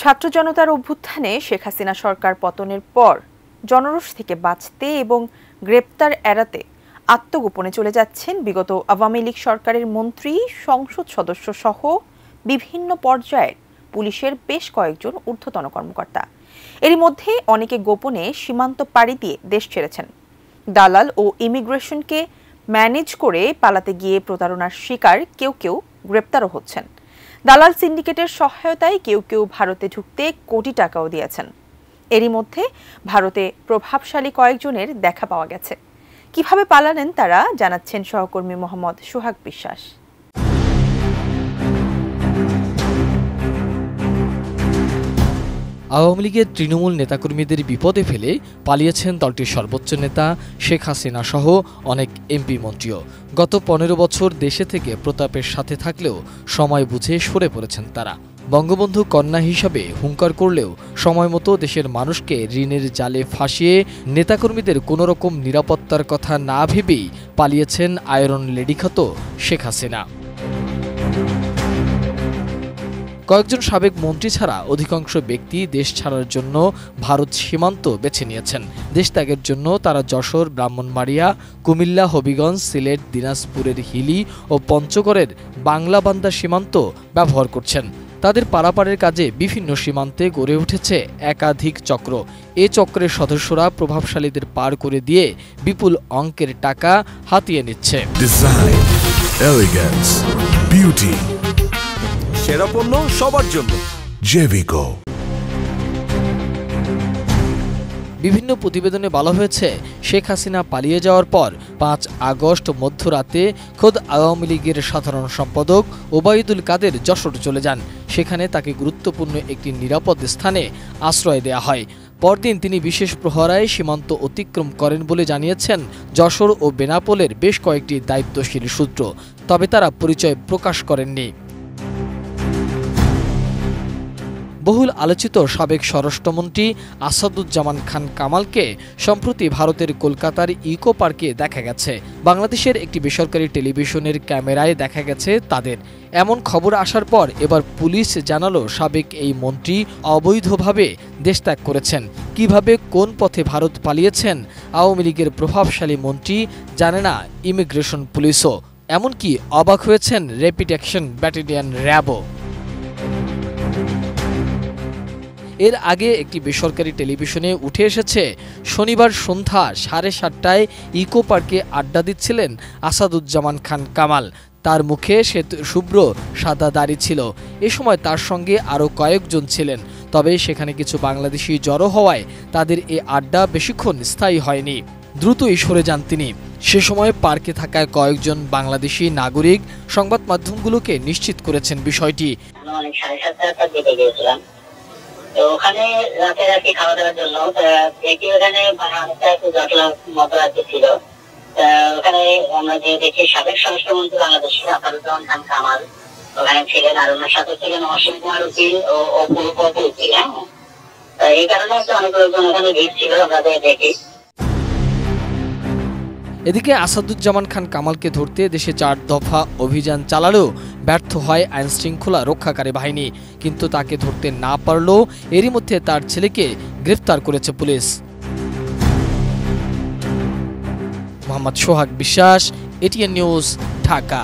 ছাত্র জনতার অভ্যুত্থানে শেখ হাসিনা সরকার পতনের পর জনরোষ থেকে বাঁচতে এবং গ্রেপ্তার এড়াতে আত্মগোপনে চলে যাচ্ছেন বিগত আওয়ামী লীগ সরকারের মন্ত্রী, সংসদ সদস্য সহ বিভিন্ন পর্যায়ের পুলিশের বেশ কয়েকজন ঊর্ধ্বতন কর্মকর্তা। এরই মধ্যে অনেকে গোপনে সীমান্ত পাড়ি দিয়ে দেশ ছেড়েছেন। দালাল ও ইমিগ্রেশনকে ম্যানেজ করে পালাতে গিয়ে প্রতারণার শিকার কেউ কেউ গ্রেপ্তারও হচ্ছেন। দালাল সিন্ডিকেটের সহায়তায় কেউ কেউ ভারতে ঢুকতে কোটি টাকাও দিয়েছেন। এরই মধ্যে ভারতে প্রভাবশালী কয়েকজনের দেখা পাওয়া গেছে। কিভাবে পালালেন তারা জানাচ্ছেন সহকর্মী মোহাম্মদ সোহাগ বিশ্বাস। আওয়ামী লীগের তৃণমূল নেতাকর্মীদের বিপদে ফেলে পালিয়েছেন দলটির সর্বোচ্চ নেতা শেখ হাসিনা সহ অনেক এমপি মন্ত্রীও। গত 15 বছর দেশে থেকে প্রতাপের সাথে থাকলেও সময় বুঝে সরে পড়েছেন তারা। বঙ্গবন্ধু কন্যা হিসাবে হুঙ্কার করলেও সময়মতো দেশের মানুষকে ঋণের জালে ফাঁসিয়ে নেতাকর্মীদের কোনোরকম নিরাপত্তার কথা না ভেবেই পালিয়েছেন আয়রন লেডি খ্যাত শেখ হাসিনা। কয়েকজন সাবেক মন্ত্রী ছাড়া অধিকাংশ ব্যক্তি দেশ ছাড়ার জন্য ভারত সীমান্ত বেছে নিয়েছেন। দেশ ত্যাগের জন্য তারা যশোর, ব্রাহ্মণবাড়িয়া, কুমিল্লা, হবিগঞ্জ, সিলেট, দিনাজপুরের হিলি ও পঞ্চগড়ের বাংলাবান্ধা সীমান্ত ব্যবহার করছেন। তাদের পারাপারের কাজে বিভিন্ন সীমান্তে গড়ে উঠেছে একাধিক চক্র। এ চক্রের সদস্যরা প্রভাবশালীদের পার করে দিয়ে বিপুল অঙ্কের টাকা হাতিয়ে নিচ্ছে। ডিজাইন, এলিগেন্স, বিউটি, সেরা পণ্য সবার জন্য জেভিকো। বিভিন্ন প্রতিবেদনে বলা হয়েছে, শেখ হাসিনা পালিয়ে যাওয়ার পর 5 আগস্ট মধ্যরাতে খোদ আওয়ামী লীগের সাধারণ সম্পাদক ওবায়দুল কাদের যশোর চলে যান। সেখানে তাকে গুরুত্বপূর্ণ একটি নিরাপদ স্থানে আশ্রয় দেয়া হয়। পরদিন তিনি বিশেষ প্রহরায় সীমান্ত অতিক্রম করেন বলে জানিয়েছেন যশোর ও বেনাপোলের বেশ কয়েকটি দায়িত্বশীল সূত্র। তবে তারা পরিচয় প্রকাশ করেননি। বহুল আলোচিত সাবেক স্বরাষ্ট্রমন্ত্রী আসাদুজ্জামান খান কামালকে সম্প্রতি ভারতের কলকাতার ইকো পার্কে দেখা গেছে। বাংলাদেশের একটি বেসরকারি টেলিভিশনের ক্যামেরায় দেখা গেছে তাদের। এমন খবর আসার পর এবার পুলিশ জানালো সাবেক এই মন্ত্রী অবৈধভাবে দেশত্যাগ করেছেন। কিভাবে, কোন পথে ভারত পালিয়েছেন আওয়ামী লীগের প্রভাবশালী মন্ত্রী জানে না ইমিগ্রেশন পুলিশও। এমনকি অবাক হয়েছেন র্যাপিড অ্যাকশন ব্যাটালিয়ন র্যাবও। এর আগে একটি বেসরকারি টেলিভিশনে উঠে এসেছে শনিবার সন্ধ্যা 7:30টায় ইকো পার্কে আড্ডা দিচ্ছিলেন আসাদুজ্জামান খান কামাল। তার মুখে শুভ্র সাদা দাড়ি ছিল। এ সময় তার সঙ্গে আরও কয়েকজন ছিলেন। তবে সেখানে কিছু বাংলাদেশি জড়ো হওয়ায় তাদের এ আড্ডা বেশিক্ষণ স্থায়ী হয়নি। দ্রুতই সরে যান তিনি। সে সময় পার্কে থাকা কয়েকজন বাংলাদেশি নাগরিক সংবাদ মাধ্যমগুলোকে নিশ্চিত করেছেন বিষয়টি। তো ওখানে রাতে আর কি খাওয়া দাওয়ার জন্য দেখি ওখানে অনেকটা একটু জটলা মতো আর কি ছিল। ওখানে আমরা যে দেখি সাবেক স্বরাষ্ট্রমন্ত্রী বাংলাদেশের আসাদুজ্জামান খান কামাল ওখানে ছিলেন, আর ওনার সাথে ছিলেন অসীম কুমার উকিল ও অপূর্ব উকিল। হ্যাঁ, এই কারণে একটা অনেক লোকজন ওখানে ভিড় ছিল, আমরা দেখি। এদিকে আসাদুজ্জামান খান কামালকে ধরতে দেশে 4 দফা অভিযান চালালেও ব্যর্থ হয় আইনশৃঙ্খলা রক্ষাকারী বাহিনী। কিন্তু তাকে ধরতে না পারলেও এরই মধ্যে তার ছেলেকে গ্রেফতার করেছে পুলিশ। মোহাম্মদ সোহাগ বিশ্বাস, এটিএন নিউজ, ঢাকা।